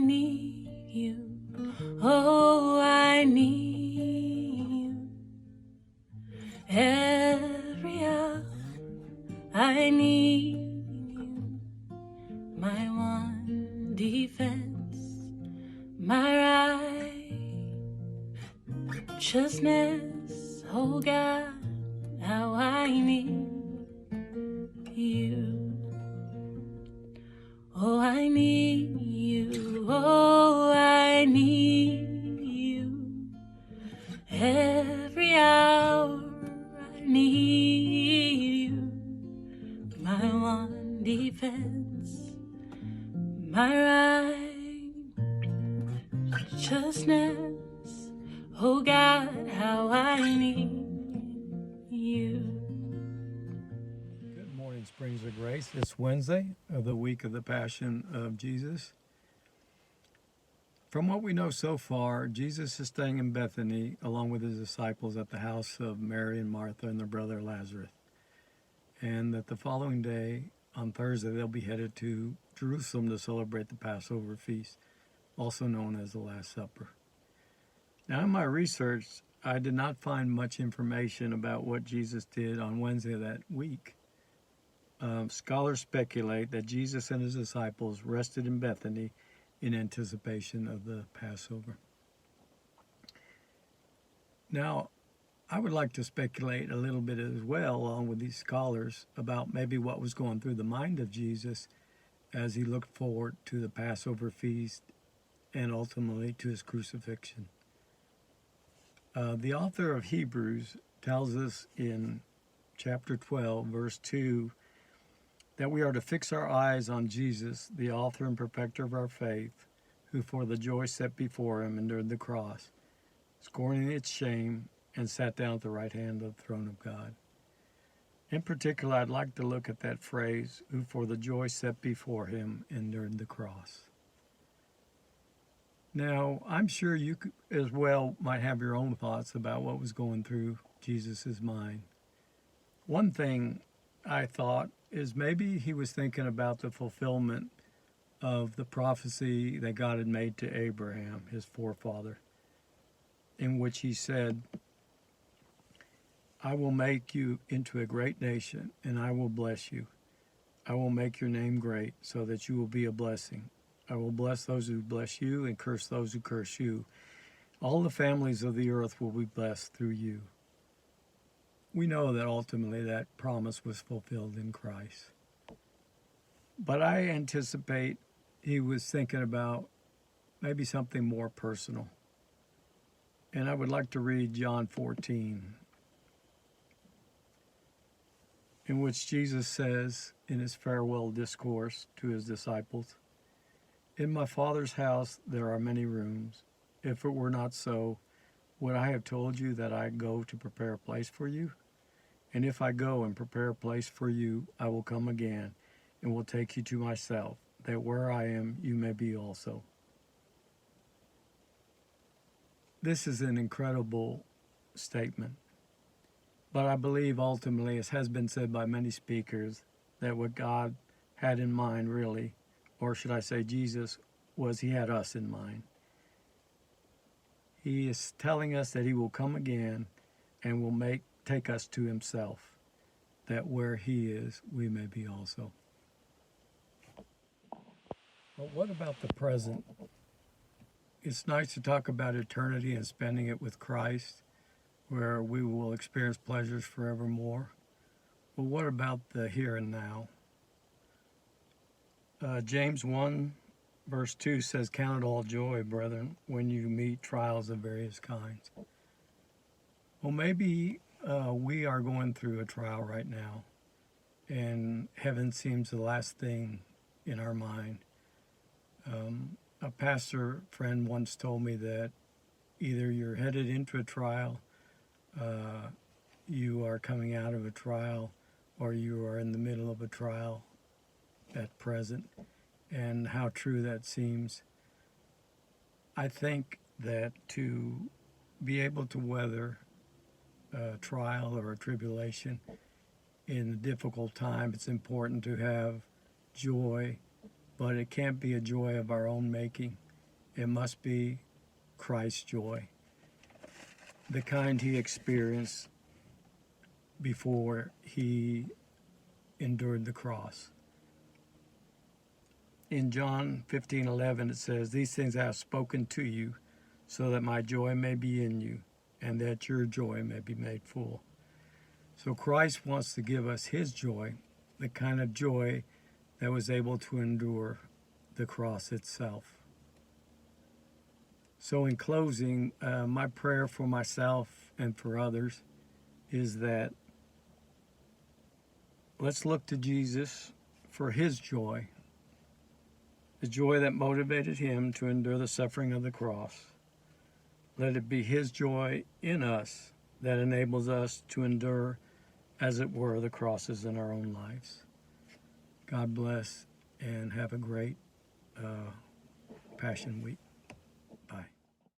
need you. Oh, I need you. Every hour I need you. My one defense, my righteousness. Oh God, how I need you. Oh, I need you. Oh, I need you. Every hour I need you. My one defense, my righteousness. Oh God, how I need you. Good morning, Springs of Grace. It's Wednesday of the week of the Passion of Jesus. From what we know so far, Jesus is staying in Bethany along with his disciples at the house of Mary and Martha and their brother Lazarus. And that the following day, on Thursday, they'll be headed to Jerusalem to celebrate the Passover feast, also known as the Last Supper. Now, in my research, I did not find much information about what Jesus did on Wednesday of that week. Scholars speculate that Jesus and his disciples rested in Bethany in anticipation of the Passover. Now, I would like to speculate a little bit as well, along with these scholars, about maybe what was going through the mind of Jesus as he looked forward to the Passover feast and ultimately to his crucifixion. The author of Hebrews tells us in chapter 12, verse 2, that we are to fix our eyes on Jesus, the author and perfecter of our faith, who for the joy set before him endured the cross, scorning its shame, and sat down at the right hand of the throne of God. In particular, I'd like to look at that phrase, who for the joy set before him endured the cross. Now, I'm sure you as well might have your own thoughts about what was going through Jesus' mind. One thing I thought is maybe he was thinking about the fulfillment of the prophecy that God had made to Abraham, his forefather, in which he said, I will make you into a great nation, and I will bless you. I will make your name great, so that you will be a blessing. I will bless those who bless you, and curse those who curse you. All the families of the earth will be blessed through you. We know that ultimately that promise was fulfilled in Christ. But I anticipate he was thinking about maybe something more personal. And I would like to read John 14, in which Jesus says in his farewell discourse to his disciples, In my Father's house there are many rooms. If it were not so, would I have told you that I go to prepare a place for you? And if I go and prepare a place for you, I will come again and will take you to myself, that where I am, you may be also. This is an incredible statement. But I believe ultimately, as has been said by many speakers, that what God had in mind really, or should I say Jesus, was he had us in mind. He is telling us that he will come again and will take us to himself, that where he is, we may be also. But what about the present? It's nice to talk about eternity and spending it with Christ, where we will experience pleasures forevermore. But what about the here and now? James 1, verse 2 says, Count it all joy, brethren, when you meet trials of various kinds. Well, maybe we are going through a trial right now, and heaven seems the last thing in our mind. A pastor friend once told me that either you're headed into a trial, you are coming out of a trial, or you are in the middle of a trial at present, and how true that seems. I think that to be able to weather a trial or a tribulation in a difficult time, it's important to have joy, but it can't be a joy of our own making. It must be Christ's joy, the kind he experienced before he endured the cross. In John 15:11 it says, "These things I have spoken to you, so that my joy may be in you, and that your joy may be made full." So Christ wants to give us his joy, the kind of joy that was able to endure the cross itself. So in closing, my prayer for myself and for others is that let's look to Jesus for his joy, the joy that motivated him to endure the suffering of the cross. Let it be his joy in us that enables us to endure, as it were, the crosses in our own lives. God bless, and have a great Passion Week.